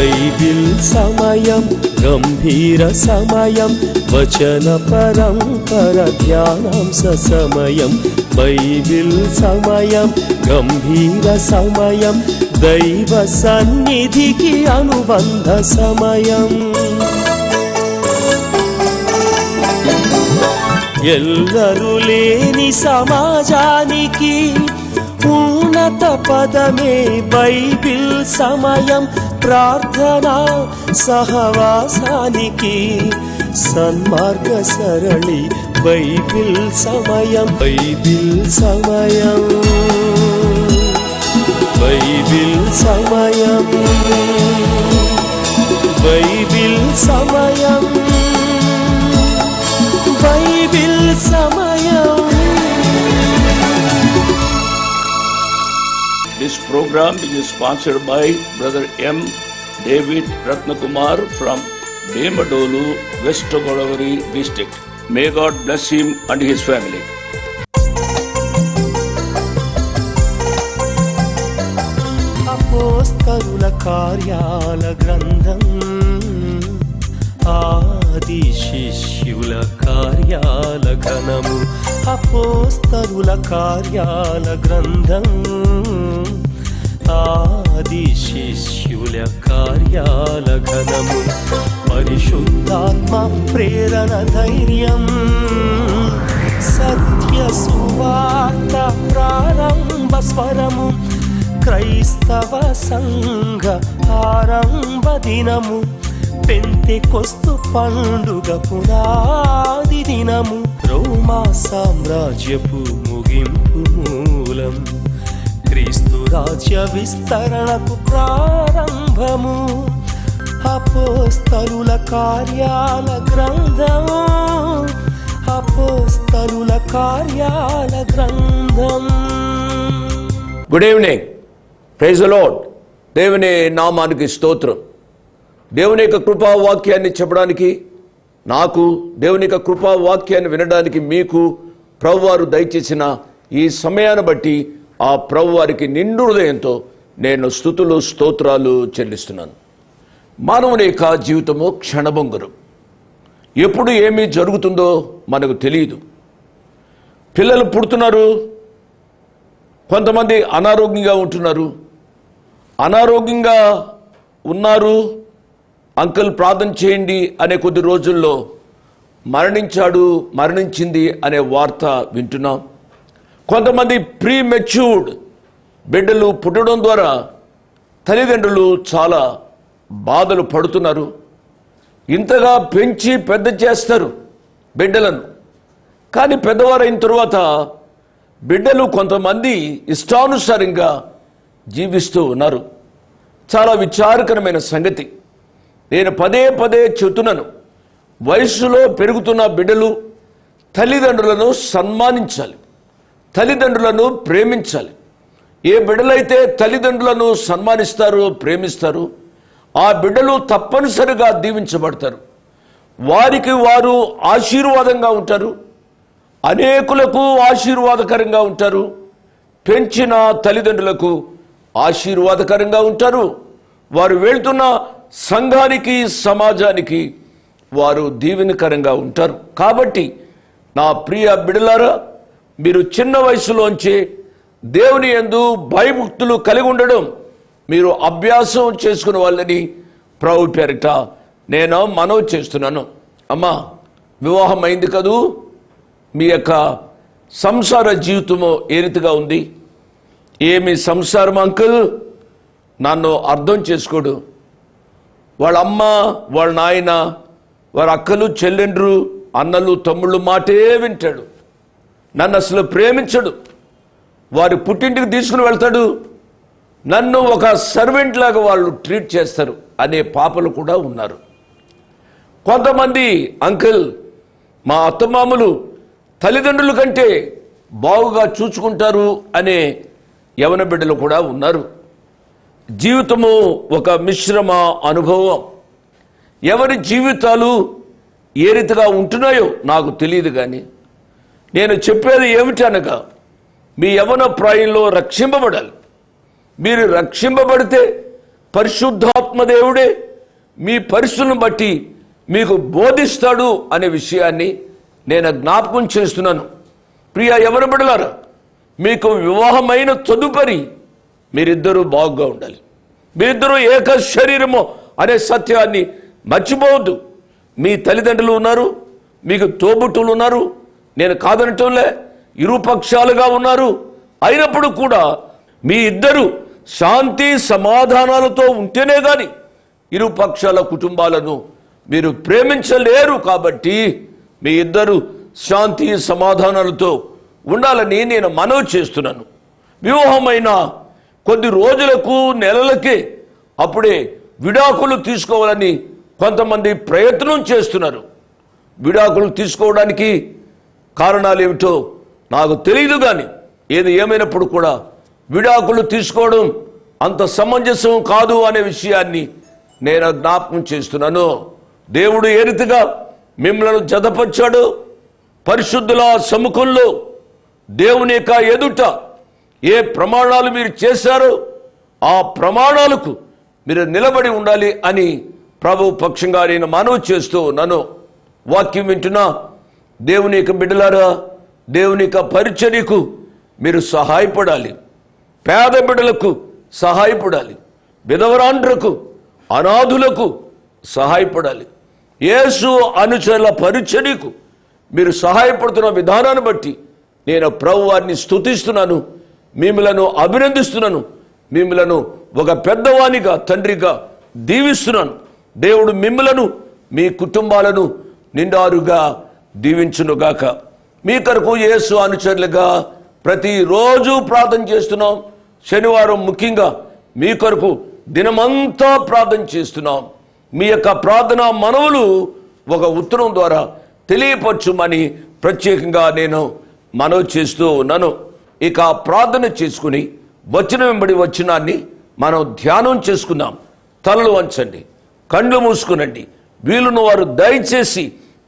Bible సమయం గంభీర సమయం వచన పరంపర ధ్యానాంశ సమయం బైబిల్ సమయం గంభీర సమయం దైవ సన్నిధికి అనుబంధ సమయం ఎల్లరూ లేని సమాజానికి ఉన్నత పదమే బైబిల్ సమయం ప్రార్థనా సహవాసానికి సన్మార్గ సరళి బైబిల్ సమయం బైబిల్ సమయం బైబిల్ సమయం బైబిల్ సమయం బైబిల్ సమయం. This program is sponsored by Brother M. David Ratnakumar from Demadolu, West Godavari district. May God bless him and his family. అపోస్తలుల కార్యాల గ్రంథం ఆది శిష్యుల కార్యాల ఘనము అపోస్తలుల కార్యాల గ్రంథం ఆది శిష్యుల కార్యాల ఘనము పరిశుద్ధాత్మ ప్రేరణ ధైర్యం సత్య సువార్త ప్రారంభ స్వరము క్రైస్తవ సంఘ ఆరంభ దినము పెంతెకొస్తు పండుగ పునాది దినము రోమా సామ్రాజ్యపు ముగింపు మూలం క్రీస్తు రాజ్య విస్తరణకు ప్రారంభము అపోస్తలుల కార్యాల గ్రంథం అపోస్తలుల కార్యాల గ్రంథం. Good evening, praise the Lord. దేవుని నామానికి స్తోత్రం. దేవుని యొక్క కృపా వాక్యాన్ని చెప్పడానికి నాకు, దేవుని యొక్క కృపా వాక్యాన్ని వినడానికి మీకు ప్రభువారు దయచేసిన ఈ సమయాన్ని బట్టి ఆ ప్రభువారికి నిండు హృదయంతో నేను స్తుతులు స్తోత్రాలు చెల్లిస్తున్నాను. మానవుని యొక్క జీవితము క్షణభంగురం. ఎప్పుడు ఏమి జరుగుతుందో మనకు తెలియదు. పిల్లలు పుడుతున్నారు, కొంతమంది అనారోగ్యంగా ఉంటున్నారు, అనారోగ్యంగా ఉన్నారు, అంకుల్ ప్రార్థన చేయండి అనే కొద్ది రోజుల్లో మరణించింది అనే వార్త వింటున్నాం. కొంతమంది ప్రీ మెచ్యూర్డ్ బిడ్డలు పుట్టడం ద్వారా తల్లిదండ్రులు చాలా బాధలు పడుతున్నారు. ఇంతగా పెంచి పెద్ద చేస్తారు బిడ్డలను, కానీ పెద్దవారైన తరువాత బిడ్డలు కొంతమంది ఇష్టానుసారంగా జీవిస్తూ ఉన్నారు. చాలా విచారకరమైన సంగతి. నేను పదే చెబుతున్నాను, వయస్సులో పెరుగుతున్న బిడ్డలు తల్లిదండ్రులను సన్మానించాలి, తల్లిదండ్రులను ప్రేమించాలి. ఏ బిడ్డలైతే తల్లిదండ్రులను సన్మానిస్తారో ప్రేమిస్తారో ఆ బిడ్డలు తప్పనిసరిగా దీవించబడతారు. వారికి వారు ఆశీర్వాదంగా ఉంటారు, అనేకులకు ఆశీర్వాదకరంగా ఉంటారు, పెంచిన తల్లిదండ్రులకు ఆశీర్వాదకరంగా ఉంటారు. వారు వెళ్తున్న సంఘానికి సమాజానికి వారు దీవెనకరంగా ఉంటారు. కాబట్టి నా ప్రియ బిడ్డలారా, మీరు చిన్న వయసులోంచే దేవుని యందు భయభక్తులు కలిగి ఉండడం మీరు అభ్యాసం చేసుకునే వాళ్ళని ప్రభు పేరిట నేను మనవి చేస్తున్నాను. అమ్మా, వివాహం అయింది కదూ, మీ యొక్క సంసార జీవితము ఏ రీతిగా ఉంది? ఏమి సంసారం అంకుల్? నన్ను అర్థం చేసుకోడు. వాళ్ళ అమ్మ, వాళ్ళ నాయన, వారి అక్కలు చెల్లెండ్రు, అన్నలు తమ్ముళ్ళు మాటే వింటాడు. నన్ను అసలు ప్రేమించడు. వారి పుట్టింటికి తీసుకుని వెళ్తాడు, నన్ను ఒక సర్వెంట్ లాగా వాళ్ళు ట్రీట్ చేస్తారు అనే పాపలు కూడా ఉన్నారు. కొంతమంది అంకుల్, మా అత్తమామలు తల్లిదండ్రుల కంటే బాగుగా చూసుకుంటారు అనే యవన బిడ్డలు కూడా ఉన్నారు. జీవితము ఒక మిశ్రమ అనుభవం. ఎవరి జీవితాలు ఏ రీతిగా ఉంటున్నాయో నాకు తెలియదు, కానీ నేను చెప్పేది ఏమిటనగా మీ యవన ప్రాయంలో రక్షింపబడాలి. మీరు రక్షింపబడితే పరిశుద్ధాత్మ దేవుడే మీ పరిస్థితులను బట్టి మీకు బోధిస్తాడు అనే విషయాన్ని నేను జ్ఞాపకం చేస్తున్నాను. ప్రియ ఎవరు బిడ్డలారా, మీకు వివాహమైన తదుపరి మీరిద్దరూ బాగుగా ఉండాలి. మీరిద్దరూ ఏక శరీరము అనే సత్యాన్ని మర్చిపోవద్దు. మీ తల్లిదండ్రులు ఉన్నారు, మీకు తోబుట్టులు ఉన్నారు, నేను కాదనటంలే, ఇరుపక్షాలుగా ఉన్నారు. అయినప్పుడు కూడా మీ ఇద్దరు శాంతి సమాధానాలతో ఉంటేనే గాని ఇరుపక్షాల కుటుంబాలను మీరు ప్రేమించలేరు. కాబట్టి మీ ఇద్దరు శాంతి సమాధానాలతో ఉండాలని నేను మనవి చేస్తున్నాను. వివాహమైన కొద్ది రోజులకు నెలలకే అప్పుడే విడాకులు తీసుకోవాలని కొంతమంది ప్రయత్నం చేస్తున్నారు. విడాకులు తీసుకోవడానికి కారణాలు ఏమిటో నాకు తెలియదు, కానీ ఏది ఏమైనప్పుడు కూడా విడాకులు తీసుకోవడం అంత సమంజసం కాదు అనే విషయాన్ని నేను జ్ఞాపకం చేస్తున్నాను. దేవుడు ఏ రీతిగా మిమ్మల్ని జతపరిచాడు, పరిశుద్ధుల సముఖంలో దేవుని యొక్క ఎదుట ఏ ప్రమాణాలు మీరు చేశారో ఆ ప్రమాణాలకు మీరు నిలబడి ఉండాలి అని ప్రభు పక్షంగా నేను మనవి చేస్తూ ఉన్నాను. వాక్యం వింటున్నా దేవుని యొక్క బిడ్డలారా, దేవుని యొక్క పరిచర్యకు మీరు సహాయపడాలి. పేద బిడ్డలకు సహాయపడాలి, విధవరాండ్రకు, అనాథులకు సహాయపడాలి. యేసు అనుచరుల పరిచర్యకు మీరు సహాయపడుతున్న విధానాన్ని బట్టి నేను ప్రభువారిని స్తుతిస్తున్నాను, మిమ్మలను అభినందిస్తున్నాను, మిమ్మలను ఒక పెద్దవానిగా తండ్రిగా దీవిస్తున్నాను. దేవుడు మిమ్మలను మీ కుటుంబాలను నిండారుగా దీవించునుగాక. మీ కొరకు యేసు అనుచరులుగా ప్రతిరోజు ప్రార్థన చేస్తున్నాం. శనివారం ముఖ్యంగా మీ కొరకు దినమంతా ప్రార్థన చేస్తున్నాం. మీ యొక్క ప్రార్థనా మనవులు ఒక ఉత్తరం ద్వారా తెలియపరచుమని ప్రత్యేకంగా నేను మనవి చేస్తూ ఉన్నాను. ఇక ప్రార్థన చేసుకుని వచ్చిన వెంబడి వచనాన్ని మనం ధ్యానం చేసుకుందాం. తలలు వంచండి, కళ్ళు మూసుకునండి, వీలున్న వారు దయచేసి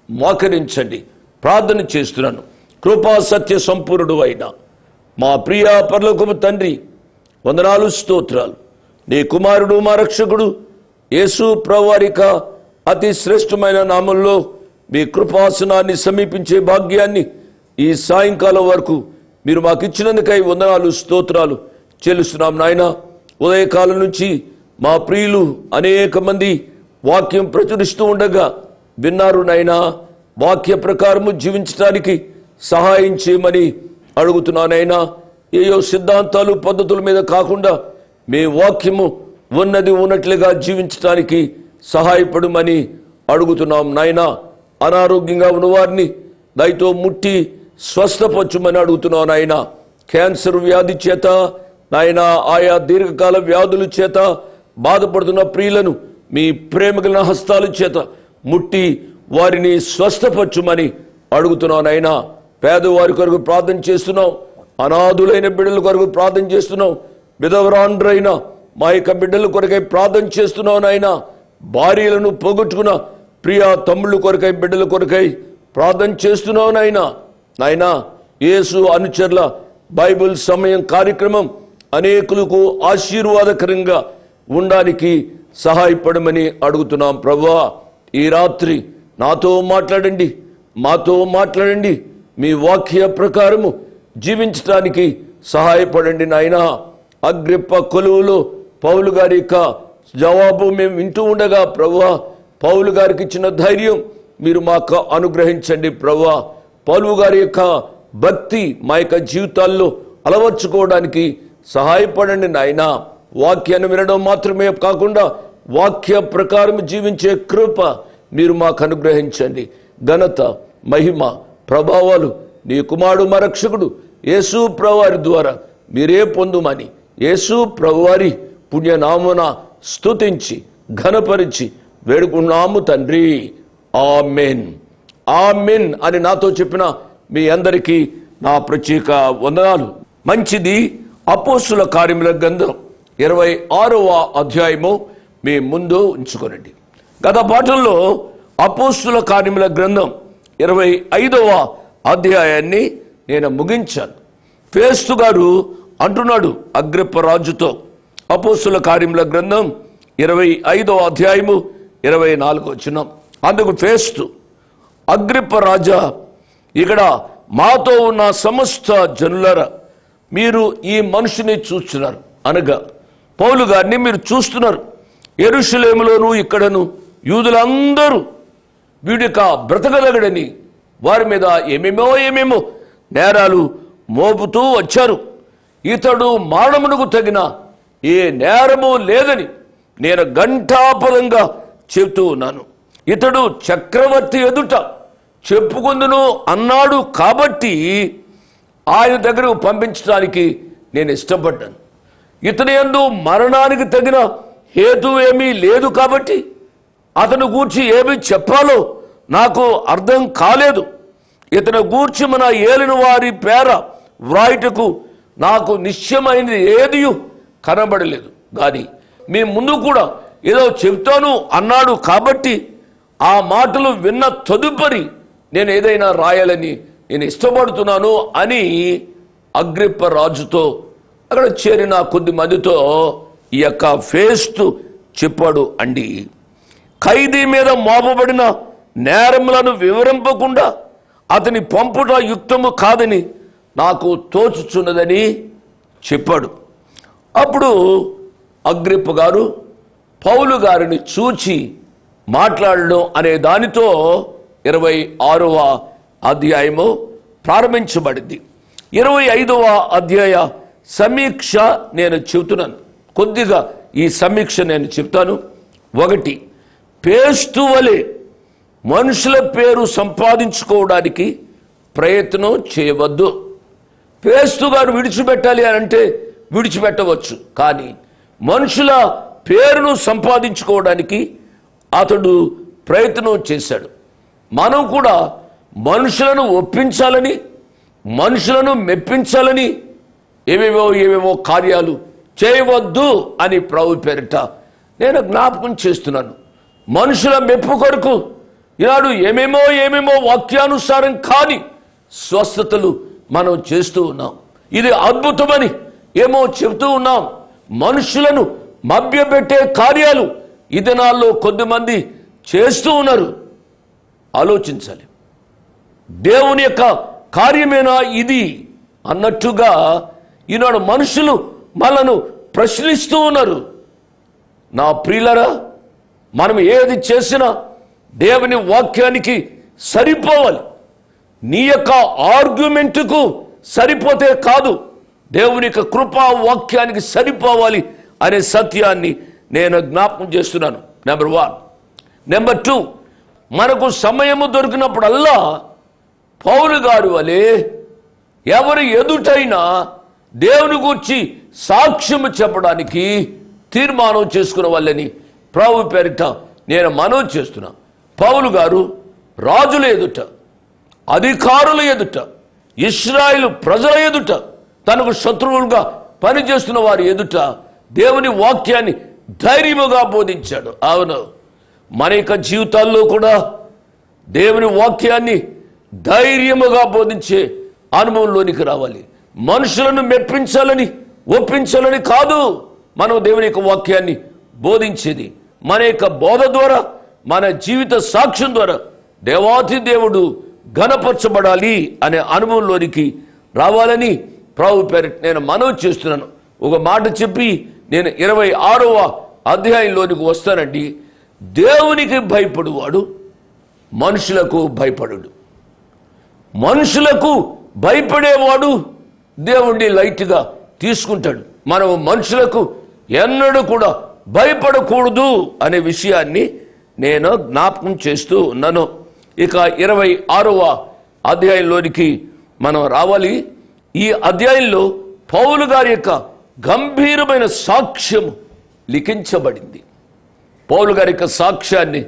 మోకరించండి. ప్రార్థన చేస్తున్నాను. కృపా సత్య సంపూర్ణుడు అయిన మా ప్రియ పరలోకపు తండ్రి, వందనాలు, స్తోత్రాలు. నీ కుమారుడు మా రక్షకుడు యేసు ప్రభువారిక అతి శ్రేష్టమైన నామంలో మీ కృపాసనాన్ని సమీపించే భాగ్యాన్ని ఈ సాయంకాలం వరకు మీరు మాకు ఇచ్చినందుకై వందనాలు, స్తోత్రాలు చెల్లిస్తున్నాం. నాయన, ఉదయకాలం నుంచి మా ప్రియులు అనేక మంది వాక్యం ప్రచురిస్తూ ఉండగా విన్నారు. నాయనా, వాక్య ప్రకారము జీవించడానికి సహాయం చేయమని అడుగుతున్నానైనా. ఏయో సిద్ధాంతాలు పద్ధతుల మీద కాకుండా మీ వాక్యము ఉన్నది ఉన్నట్లుగా జీవించడానికి సహాయపడమని అడుగుతున్నాం నాయనా. అనారోగ్యంగా ఉన్నవారిని దయతో ముట్టి స్వస్థపరచుమని అడుగుతున్నాం నాయనా. క్యాన్సర్ వ్యాధి చేత నాయనా, ఆయా దీర్ఘకాల వ్యాధుల చేత బాధపడుతున్న ప్రియులను మీ ప్రేమగల హస్తాల చేత ముట్టి వారిని స్వస్థపరచుమని అడుగుతున్నాం నాయనా. పేదవారి కొరకు ప్రార్థన చేస్తున్నాం, అనాథులైన బిడ్డల కొరకు ప్రార్థన చేస్తున్నాం, విధవరాండ్రైన మా యొక్క బిడ్డల కొరకై ప్రార్థన చేస్తున్నావు నాయనా. భార్యలను పోగొట్టుకున్న ప్రియా తమ్ముళ్ళ కొరకై, బిడ్డల కొరకై ప్రార్థన చేస్తున్నావు నాయనా. నాయనా, యేసు అనుచరుల బైబిల్ సమయం కార్యక్రమం అనేకులకు ఆశీర్వాదకరంగా ఉండడానికి సహాయపడమని అడుగుతున్నాం. ప్రభువా, ఈ రాత్రి నాతో మాట్లాడండి, మాతో మాట్లాడండి. మీ వాక్య ప్రకారము జీవించడానికి సహాయపడండి నాయనా. అగ్రిప్ప కొలువులో పౌలు గారి యొక్క జవాబు మేము వింటూ ఉండగా ప్రభువా, పౌలు గారికి ఇచ్చిన ధైర్యం మీరు మాకు అనుగ్రహించండి ప్రభువా. పౌలు గారి యొక్క భక్తి మా యొక్క జీవితాల్లో అలవర్చుకోవడానికి సహాయపడండి నాయనా. వాక్యాన్ని వినడం మాత్రమే కాకుండా వాక్య ప్రకారం జీవించే కృప మీరు మాకు అనుగ్రహించండి. ఘనత, మహిమ, ప్రభావాలు నీ కుమారుడు మా రక్షకుడు యేసు ప్రభువారి ద్వారా మీరే పొందుమని యేసు ప్రభువారి పుణ్యనామున స్తుతించి ఘనపరిచి వేడుకున్నాము తండ్రి. ఆమెన్, ఆమెన్ అని నాతో చెప్పిన మీ అందరికీ నా ప్రత్యేక వందనాలు. మంచిది. అపోస్తుల కార్యముల గ్రంథం 26వ అధ్యాయము మీ ముందు ఉంచుకోనండి. గత పాఠంలో అపోస్తుల కార్యముల గ్రంథం 25వ అధ్యాయాన్ని నేను ముగించాను. ఫేస్తు గారు అంటున్నాడు అగ్రిప్ప రాజుతో, అపోస్తుల కార్యముల గ్రంథం 25వ అధ్యాయము 24వ వచనం. అందుకు ఫేస్తు, అగ్రిప్ప రాజా, ఇక్కడ మాతో ఉన్న సమస్త జనులరా, మీరు ఈ మనుషుని చూస్తున్నారు, అనగా పౌలు గారిని మీరు చూస్తున్నారు. యెరూషలేములోను ఇక్కడను యూదులందరూ వీడిక బ్రతకదగడని వారి మీద ఏమేమో నేరాలు మోపుతూ వచ్చారు. ఇతడు మరణమునకు తగిన ఏ నేరము లేదని నేను ఘంటాపదంగా చెబుతూ ఉన్నాను. ఇతడు చక్రవర్తి ఎదుట చెప్పుకుందును అన్నాడు కాబట్టి ఆయన దగ్గరకు పంపించడానికి నేను ఇష్టపడ్డాను. ఇతని యందు మరణానికి తగిన హేతు ఏమీ లేదు కాబట్టి అతను గూర్చి ఏమి చెప్పాలో నాకు అర్థం కాలేదు. ఇతను గూర్చి మన ఏలిన వారి పేర వ్రాయుటకు నాకు నిశ్చయమైనది ఏది కనబడలేదు. కానీ మీ ముందు కూడా ఏదో చెప్తాను అన్నాడు కాబట్టి ఆ మాటలు విన్న తదుపరి నేను ఏదైనా రాయాలని నేను ఇష్టపడుతున్నాను అని అగ్రిప్ప రాజుతో అక్కడ చేరిన కొద్ది మందితో ఈ యొక్క ఫేస్తు చెప్పాడు అండి. ఖైదీ మీద మోపబడిన నేరములను వివరింపకుండా అతని పంపుట యుక్తము కాదని నాకు తోచుచున్నదని చెప్పాడు. అప్పుడు అగ్రిప్ప గారు పౌలు గారిని చూచి మాట్లాడడం అనే దానితో 26వ అధ్యాయము ప్రారంభించబడింది. 25వ అధ్యాయ సమీక్ష నేను చెబుతున్నాను. కొద్దిగా ఈ సమీక్ష నేను చెప్తాను. 1, ఫేస్తు వలె మనుషుల పేరు సంపాదించుకోవడానికి ప్రయత్నం చేయవద్దు. ఫేస్తు గారు విడిచిపెట్టాలి అని అంటే విడిచిపెట్టవచ్చు, కానీ మనుషుల పేరును సంపాదించుకోవడానికి అతడు ప్రయత్నం చేశాడు. మనం కూడా మనుషులను ఒప్పించాలని, మనుషులను మెప్పించాలని ఏవేవో కార్యాలు చేయవద్దు అని ప్రభు పేరిట నేను జ్ఞాపకం చేస్తున్నాను. మనుషుల మెప్పు కొరకు ఈనాడు ఏమేమో వాక్యానుసారం కాని స్వస్థతలు మనం చేస్తూ ఉన్నాం. ఇది అద్భుతమని ఏమో చెబుతూ ఉన్నాం. మనుషులను మభ్యపెట్టే కార్యాలు ఈ దినాల్లో కొద్దిమంది చేస్తూ ఉన్నారు. ఆలోచించాలి, దేవుని యొక్క కార్యమేనా ఇది అన్నట్టుగా ఈనాడు మనుషులు మనను ప్రశ్నిస్తూ ఉన్నారు. నా ప్రియులరా, మనం ఏది చేసినా దేవుని వాక్యానికి సరిపోవాలి. నీ యొక్క ఆర్గ్యుమెంటుకు సరిపోతే కాదు, దేవుని యొక్క కృపా వాక్యానికి సరిపోవాలి అనే సత్యాన్ని నేను జ్ఞాపకం చేస్తున్నాను. నెంబర్ 1. నెంబర్ 2, మనకు సమయము దొరికినప్పుడల్లా పౌలు గారు వలె ఎవరి ఎదుటైనా దేవుని గూర్చి సాక్ష్యము చెప్పడానికి తీర్మానం చేసుకున్న వాళ్ళని ప్రభు పేరిట నేను మనవి చేస్తున్నా. పౌలు గారు రాజుల ఎదుట, అధికారుల ఎదుట, ఇశ్రాయేలు ప్రజల ఎదుట, తనకు శత్రువులుగా పనిచేస్తున్న వారి ఎదుట దేవుని వాక్యాన్ని ధైర్యముగా బోధించాడు. అవును, మన యొక్క జీవితాల్లో కూడా దేవుని వాక్యాన్ని ధైర్యముగా బోధించే అనుభవంలోనికి రావాలి. మనుషులను మెప్పించాలని, ఒప్పించాలని కాదు మనం దేవుని యొక్క వాక్యాన్ని బోధించేది. మన యొక్క బోధ ద్వారా, మన జీవిత సాక్ష్యం ద్వారా దేవాతి దేవుడు ఘనపరచబడాలి అనే అనుభవంలోనికి రావాలని ప్రభు పేరిట నేను మనవి చేస్తున్నాను. ఒక మాట చెప్పి నేను 26వ అధ్యాయంలోనికి వస్తానండి. దేవునికి భయపడువాడు మనుషులకు భయపడు. మనుషులకు భయపడేవాడు దేవుణ్ణి లైట్గా తీసుకుంటాడు. మనం మనుషులకు ఎన్నడూ కూడా భయపడకూడదు అనే విషయాన్ని నేను జ్ఞాపకం చేస్తూ ఉన్నాను. ఇక 26వ అధ్యాయంలోనికి మనం రావాలి. ఈ అధ్యాయంలో పౌలు గారి యొక్క గంభీరమైన సాక్ష్యం లిఖించబడింది. పౌలు గారి యొక్క సాక్ష్యాన్ని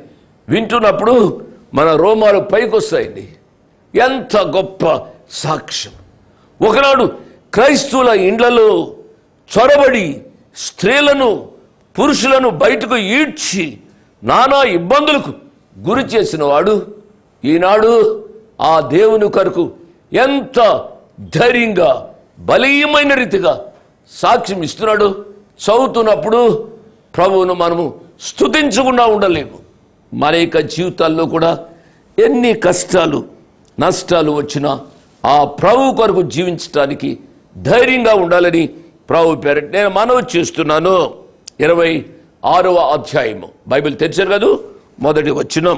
వింటున్నప్పుడు మన రోమాలు పైకి వస్తాయండి. ఎంత గొప్ప సాక్ష్యం! ఒకనాడు క్రైస్తవుల ఇండ్లలో చొరబడి స్త్రీలను, పురుషులను బయటకు ఈడ్చి నానా ఇబ్బందులకు గురి చేసిన వాడు ఈనాడు ఆ దేవుని కొరకు ఎంత ధైర్యంగా, బలీయమైన రీతిగా సాక్ష్యం ఇస్తున్నాడు. చదువుతున్నప్పుడు ప్రభువును మనము స్తుతించకుండా ఉండలేము. మన యొక్క జీవితాల్లో కూడా ఎన్ని కష్టాలు నష్టాలు వచ్చినా ఆ ప్రభు కొరకు జీవించడానికి ధైర్యంగా ఉండాలని ప్రభు పేరు నేను మనవి చేస్తున్నాను. 26వ అధ్యాయము బైబిల్ తెచ్చారు కదా, మొదటి వచనం.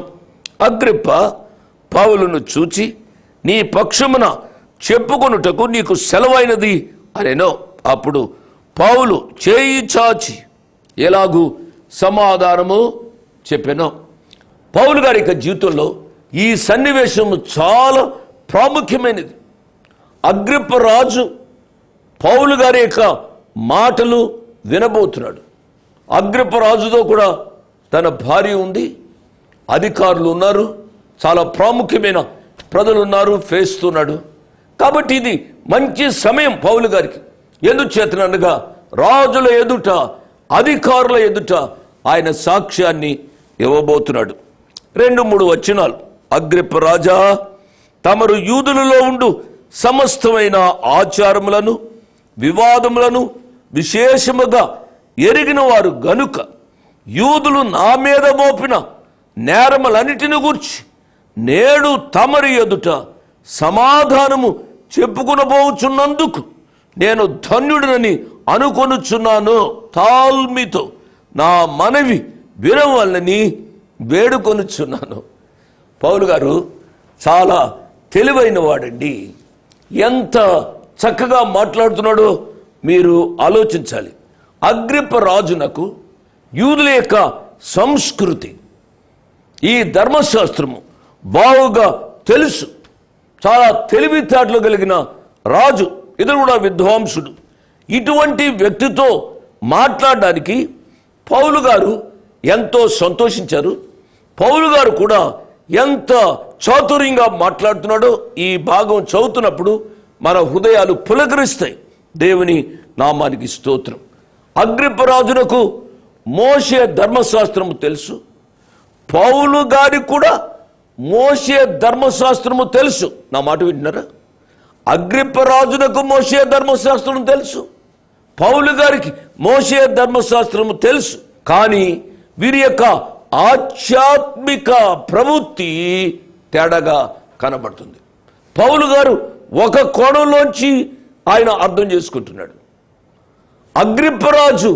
అగ్రిప్ప పౌలును చూచి, నీ పక్షమున చెప్పుకొనుటకు నీకు సెలవైనది అనేనో. అప్పుడు పౌలు చేయి చాచి ఎలాగూ సమాధానము చెప్పాను. పౌలు గారి యొక్క జీవితంలో ఈ సన్నివేశము చాలా ప్రాముఖ్యమైనది. అగ్రిప్ప రాజు పౌలు గారి యొక్క మాటలు వినబోతున్నాడు. అగ్రిప్ప రాజుతో కూడా తన భార్య ఉంది, అధికారులు ఉన్నారు, చాలా ప్రాముఖ్యమైన ప్రజలు ఉన్నారు, ఫేస్తున్నాడు. కాబట్టి ఇది మంచి సమయం పౌలు గారికి. ఎందుచేతనగా రాజుల ఎదుట, అధికారుల ఎదుట ఆయన సాక్ష్యాన్ని ఇవ్వబోతున్నాడు. 2-3 వచనాలు. అగ్రిప్ప రాజా, తమరు యూదులలో ఉండు సమస్తమైన ఆచారములను వివాదములను విశేషముగా ఎరిగిన వారు గనుక యూదులు నా మీద మోపిన నేరములన్నిటిని గూర్చి నేడు తమరి ఎదుట సమాధానము చెప్పుకునబోచున్నందుకు నేను ధన్యుడినని అనుకొనుచున్నాను. తాల్మితో నా మనవి వినవలని వేడుకొనుచున్నాను. పౌలు గారు చాలా తెలివైన వాడండి. ఎంత చక్కగా మాట్లాడుతున్నాడో మీరు ఆలోచించాలి. అగ్రిప్ప రాజునకు యూదుల యొక్క సంస్కృతి, ఈ ధర్మశాస్త్రము బాగుగా తెలుసు. చాలా తెలివితేటలు కలిగిన రాజు, ఇతడు కూడా విద్వాంసుడు. ఇటువంటి వ్యక్తితో మాట్లాడడానికి పౌలు గారు ఎంతో సంతోషించారు. పౌలు గారు కూడా ఎంత చాతుర్యంగా మాట్లాడుతున్నాడో ఈ భాగం చదువుతున్నప్పుడు మన హృదయాలు పులకరిస్తాయి. దేవుని నామానికి స్తోత్రం. అగ్రిప్ప రాజునకు మోషే ధర్మశాస్త్రము తెలుసు. పౌలు గారికి కూడా మోషే ధర్మశాస్త్రము తెలుసు. నా మాట వింటున్నారా? అగ్రిప్ప రాజునకు మోషే ధర్మశాస్త్రం తెలుసు, పౌలు గారికి మోషే ధర్మశాస్త్రము తెలుసు. కానీ వీరి యొక్క ఆధ్యాత్మిక ప్రవృత్తి తేడాగా కనబడుతుంది. పౌలు గారు ఒక కోణంలోంచి ఆయన అర్థం చేసుకుంటున్నాడు. అగ్రిప్పరాజు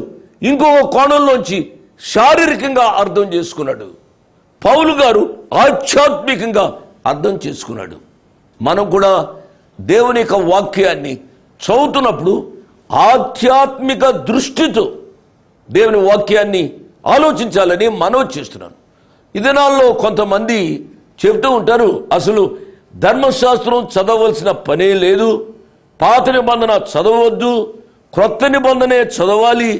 ఇంకొక కోణంలోంచి శారీరకంగా అర్థం చేసుకున్నాడు. పౌలు గారు ఆధ్యాత్మికంగా అర్థం చేసుకున్నాడు. మనం కూడా దేవుని యొక్క వాక్యాన్ని చదువుతున్నప్పుడు ఆధ్యాత్మిక దృష్టితో దేవుని వాక్యాన్ని ఆలోచించాలని మనవి చేస్తున్నాను. ఈ దినాల్లో కొంతమంది చెబుతూ ఉంటారు, అసలు ధర్మశాస్త్రం చదవలసిన పనే లేదు, పాత నిబంధన చదవద్దు, క్రొత్త నిబంధనే చదవాలి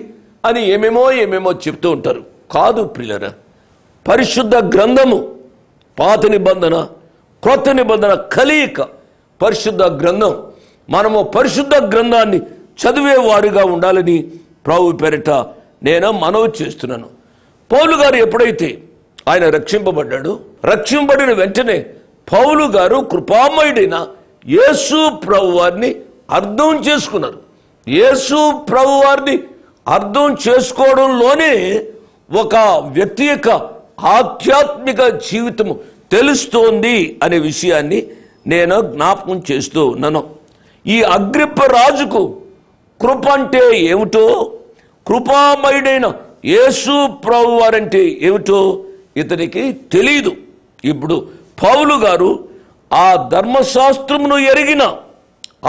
అని ఏమేమో చెప్తూ ఉంటారు. కాదు ప్రియులారా, పరిశుద్ధ గ్రంథము, పాత నిబంధన క్రొత్త నిబంధన కలయిక పరిశుద్ధ గ్రంథం. మనము పరిశుద్ధ గ్రంథాన్ని చదివేవారుగా ఉండాలని ప్రభు పేరిట నేను మనవి చేస్తున్నాను. పౌలు గారు ఎప్పుడైతే ఆయన రక్షింపబడ్డాడు, రక్షింపబడిన వెంటనే పౌలు గారు కృపామయుడైన యేసు ప్రభు వారిని అర్థం చేసుకున్నారు. యేసు ప్రభు వారిని అర్థం చేసుకోవడంలోనే ఒక వ్యక్తి యొక్క ఆధ్యాత్మిక జీవితము తెలుస్తోంది అనే విషయాన్ని నేను జ్ఞాపకం చేస్తూ ఉన్నాను. ఈ అగ్రిప్ప రాజుకు కృప అంటే ఏమిటో, కృపామయుడైన యేసు ప్రభు వారంటే ఏమిటో ఇతనికి తెలియదు. ఇప్పుడు పౌలు గారు ఆ ధర్మశాస్త్రమును ఎరిగిన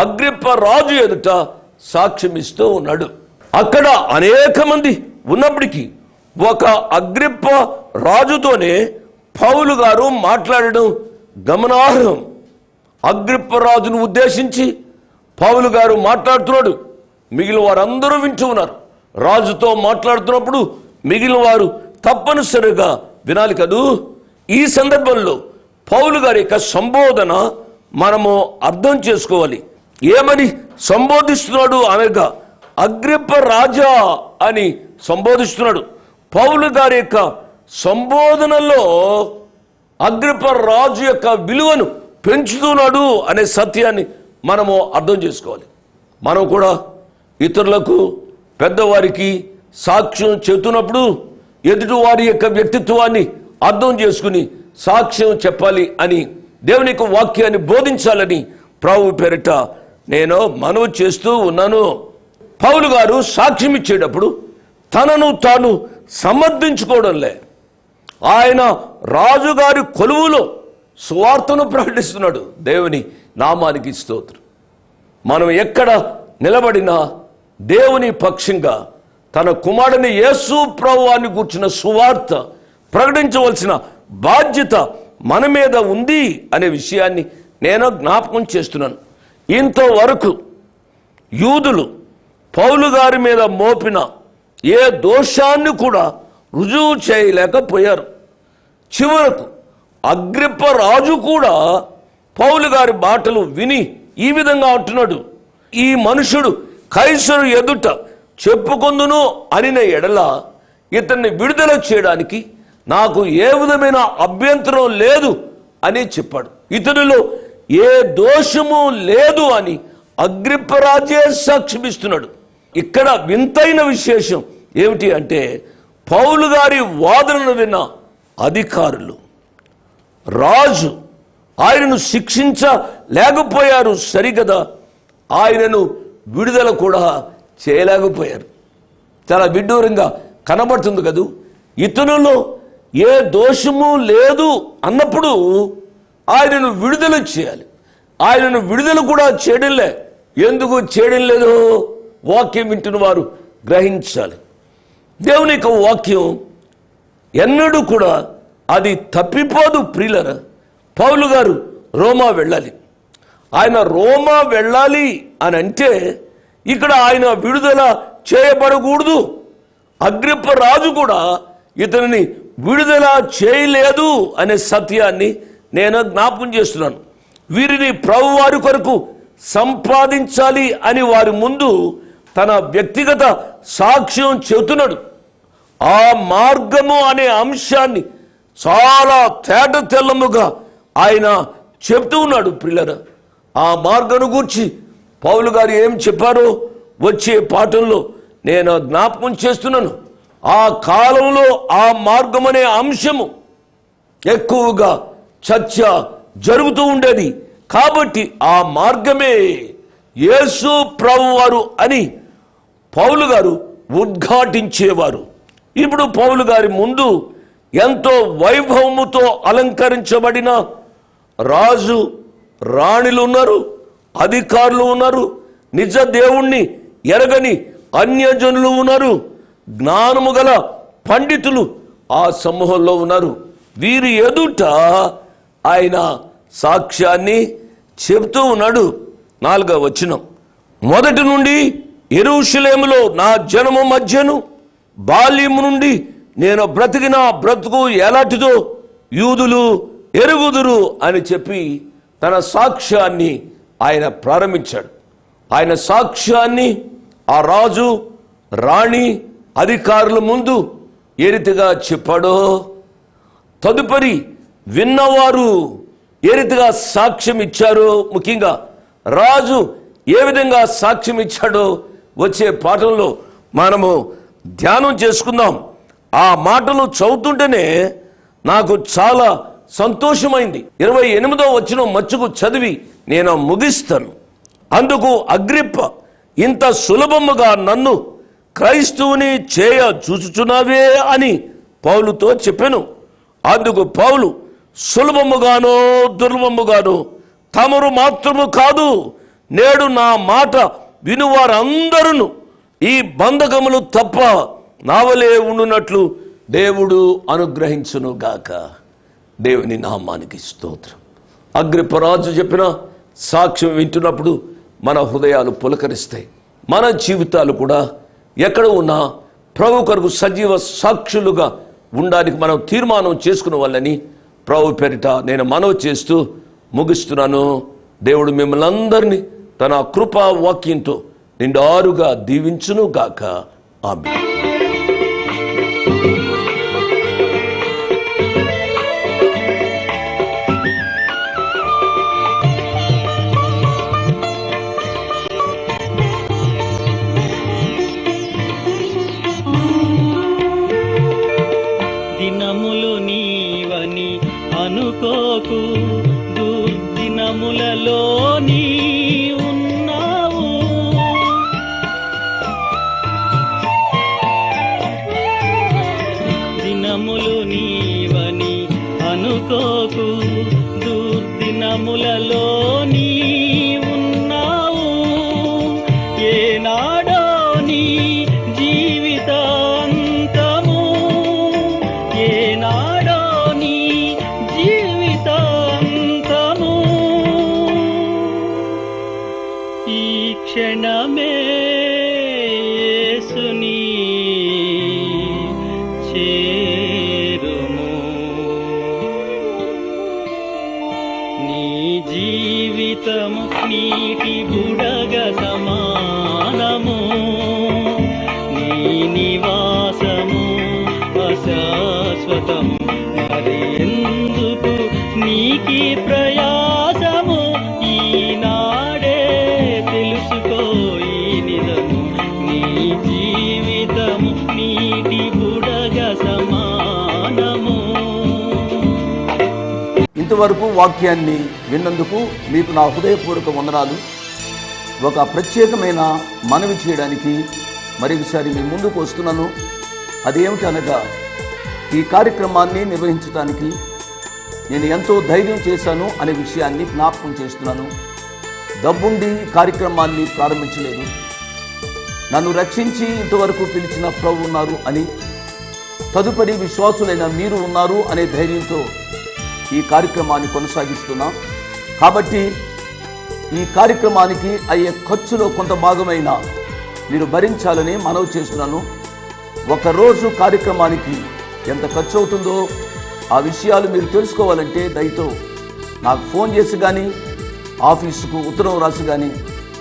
అగ్రిప్ప రాజు ఎదుట సాక్ష్యమిస్తూ ఉన్నాడు. అక్కడ అనేక మంది ఉన్నప్పటికీ ఒక అగ్రిప్ప రాజుతోనే పౌలు గారు మాట్లాడడం గమనార్హం. అగ్రిప్ప రాజును ఉద్దేశించి పౌలు గారు మాట్లాడుతున్నాడు. మిగిలిన వారందరూ వింటూ ఉన్నారు. రాజుతో మాట్లాడుతున్నప్పుడు మిగిలిన వారు తప్పనిసరిగా వినాలి కదూ. ఈ సందర్భంలో పౌలు గారి యొక్క సంబోధన మనము అర్థం చేసుకోవాలి. ఏమని సంబోధిస్తున్నాడు అనగా అగ్రిప్ప రాజా అని సంబోధిస్తున్నాడు. పౌలు గారి యొక్క సంబోధనలో అగ్రిప్ప రాజు యొక్క విలువను పెంచుతున్నాడు అనే సత్యాన్ని మనము అర్థం చేసుకోవాలి. మనం కూడా ఇతరులకు, పెద్దవారికి సాక్ష్యం చెబుతున్నప్పుడు ఎదుటి వారి యొక్క వ్యక్తిత్వాన్ని అర్థం చేసుకుని సాక్ష్యం చెప్పాలి అని, దేవుని యొక్క వాక్యాన్ని బోధించాలని ప్రభు పేరిట నేను మనవి చేస్తూ ఉన్నాను. పౌలు గారు సాక్ష్యం ఇచ్చేటప్పుడు తనను తాను సమర్థించుకోవడంలే. ఆయన రాజుగారి కొలువులో సువార్తను ప్రకటిస్తున్నాడు. దేవుని నామానికి స్తోత్రం. మనం ఎక్కడ నిలబడినా దేవుని పక్షంగా తన కుమారుని యేసు ప్రభువాన్ని గూర్చిన సువార్త ప్రకటించవలసిన బాధ్యత మన మీద ఉంది అనే విషయాన్ని నేను జ్ఞాపకం చేస్తున్నాను. ఇంతవరకు యూదులు పౌలు గారి మీద మోపిన ఏ దోషాన్ని కూడా రుజువు చేయలేకపోయారు. చివరకు అగ్రిప్ప రాజు కూడా పౌలు గారి మాటలు విని ఈ విధంగా అంటున్నాడు, ఈ మనుషుడు కైసరు ఎదుట చెప్పుకొందును అనిన ఎడల ఇతన్ని విడుదల చేయడానికి నాకు ఏ విధమైన అభ్యంతరం లేదు అని చెప్పాడు. ఇతనిలో ఏ దోషము లేదు అని అగ్రిప్పరాజే సాక్ష్యమిస్తున్నాడు. ఇక్కడ వింతైన విశేషం ఏమిటి అంటే, పౌలు గారి వాదనను విన్న అధికారులు, రాజు ఆయనను శిక్షించలేకపోయారు సరిగదా, ఆయనను విడుదల కూడా చేయలేకపోయారు. చాలా విడ్డూరంగా కనబడుతుంది కదూ. ఇతనులో ఏ దోషము లేదు అన్నప్పుడు ఆయనను విడుదల చేయాలి. ఆయనను విడుదల కూడా చేయడంలే. ఎందుకు చేయడం లేదో వాక్యం వింటున్న వారు గ్రహించాలి. దేవుని యొక్క వాక్యం ఎన్నడూ కూడా అది తప్పిపోదు. ప్రియులరా, పౌలు గారు రోమా వెళ్ళాలి. ఆయన రోమా వెళ్ళాలి అని అంటే ఇక్కడ ఆయన విడుదల చేయబడకూడదు. అగ్రిప్ప రాజు కూడా ఇతనిని విడుదల చేయలేదు అనే సత్యాన్ని నేను జ్ఞాపకం చేస్తున్నాను. వీరిని ప్రభువారి కొరకు సంపాదించాలి అని వారి ముందు తన వ్యక్తిగత సాక్ష్యం చెబుతున్నాడు. ఆ మార్గము అనే అంశాన్ని చాలా తేట తెల్లముగా ఆయన చెప్తూ ఉన్నాడు. ప్రియులారా, ఆ మార్గను గూర్చి పౌలు గారు ఏం చెప్పారో వచ్చే పాఠంలో నేను జ్ఞాపకం చేస్తున్నాను. ఆ కాలంలో ఆ మార్గం అనే అంశము ఎక్కువగా చర్చ జరుగుతూ ఉండేది. కాబట్టి ఆ మార్గమే యేసు ప్రభువారు అని పౌలు గారు ఉద్ఘాటించేవారు. ఇప్పుడు పౌలు గారి ముందు ఎంతో వైభవముతో అలంకరించబడిన రాజు రాణిలు ఉన్నారు, అధికారులు ఉన్నారు, నిజ దేవుణ్ణి ఎరగని అన్యజనులు ఉన్నారు, జ్ఞానము గల పండితులు ఆ సమూహంలో ఉన్నారు. వీరి ఎదుట ఆయన సాక్ష్యాన్ని చెబుతూ ఉన్నాడు. 4వ వచనం, మొదటి నుండి యెరూషలేములో నా జనము మధ్యను బాల్యము నుండి నేను బ్రతికిన బ్రతుకు ఎలాంటిదో యూదులు ఎరుగుదురు అని చెప్పి తన సాక్ష్యాన్ని ఆయన ప్రారంభించాడు. ఆయన సాక్ష్యాన్ని ఆ రాజు రాణి అధికారుల ముందు ఏ రీతిగా చెప్పాడో, తదుపరి విన్నవారు ఏ రీతిగా సాక్ష్యం ఇచ్చారో, ముఖ్యంగా రాజు ఏ విధంగా సాక్ష్యం ఇచ్చాడో వచ్చే పాఠంలో మనము ధ్యానం చేసుకుందాం. ఆ మాటలు చదువుతుంటేనే నాకు చాలా సంతోషమైంది. 28వ వచనం మచ్చుకు చదివి నేను ముగిస్తాను. అందుకు అగ్రిప్ప, ఇంత సులభముగా నన్ను క్రైస్తవుని చేయ చూచుచున్నావే అని పౌలుతో చెప్పెను. అందుకు పౌలు, సులభముగానో దుర్లభముగానో తమరు మాత్రము కాదు, నేడు నా మాట వినువారందరూ ఈ బంధకములు తప్ప నావలే ఉండునట్లు దేవుడు అనుగ్రహించును గాక. దేవుని నామానికి స్తోత్రం. అగ్రిప్పరాజు చెప్పిన సాక్ష్యం వింటున్నప్పుడు మన హృదయాలు పులకరిస్తాయి. మన జీవితాలు కూడా ఎక్కడ ఉన్నా ప్రభు కొరకు సజీవ సాక్షులుగా ఉండడానికి మనం తీర్మానం చేసుకున్న వాళ్ళని ప్రభు పేరిట నేను మనవి చేస్తూ ముగిస్తున్నాను. దేవుడు మిమ్మల్ని అందరినీ తన కృపా వాక్యంతో నిండారుగా దీవించును గాక. ఆమేన్. బుడగ సమానము. నీ నివాసము అశాశ్వతము, మరి ఎందుకు నీకి ప్రయాసము? ఈనాడే తెలుసుకో ఈ నిజము, నీ జీవితము నీటి బుడగ సమానము. ఇంతవరకు వాక్యాన్ని విన్నందుకు మీకు నా హృదయపూర్వక వందనాలు. ఒక ప్రత్యేకమైన మనవి చేయడానికి మరొకసారి మీ ముందుకు వస్తున్నాను. అదేమిటనగా, ఈ కార్యక్రమాన్ని నిర్వహించడానికి నేను ఎంతో ధైర్యం చేశాను అనే విషయాన్ని జ్ఞాపకం చేస్తున్నాను. డబ్బుండి కార్యక్రమాన్ని ప్రారంభించలేదు. నన్ను రక్షించి ఇంతవరకు పిలిచిన ప్రభు ఉన్నారు అని, తదుపరి విశ్వాసులైన మీరు ఉన్నారు అనే ధైర్యంతో ఈ కార్యక్రమాన్ని కొనసాగిస్తున్నాం. కాబట్టి ఈ కార్యక్రమానికి అయ్యే ఖర్చులో కొంత భాగమైన మీరు భరించాలని మనవి చేస్తున్నాను. ఒకరోజు కార్యక్రమానికి ఎంత ఖర్చు అవుతుందో ఆ విషయాలు మీరు తెలుసుకోవాలంటే దయతో నాకు ఫోన్ చేసి కానీ, ఆఫీసుకు ఉత్తరం రాసి కానీ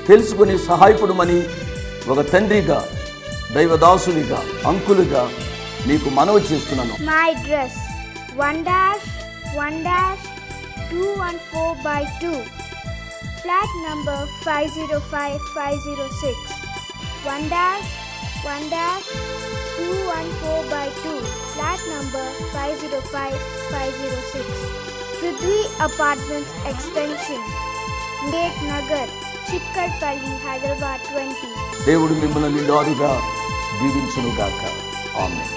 తెలుసుకుని సహాయపడమని ఒక తండ్రిగా, దైవదాసునిగా, అంకులుగా మీకు మనవి చేస్తున్నాను. My address 1-1-214/2, flat number 505506. 1-1-214/2, flat number 505506. Prithvi Apartments Extension, Gate Nagar, Chikkarpalli, Hyderabad 20. దేవుడు మిమ్మల్ని నిండారుగా దీవించునుగాక. ఆమేన్.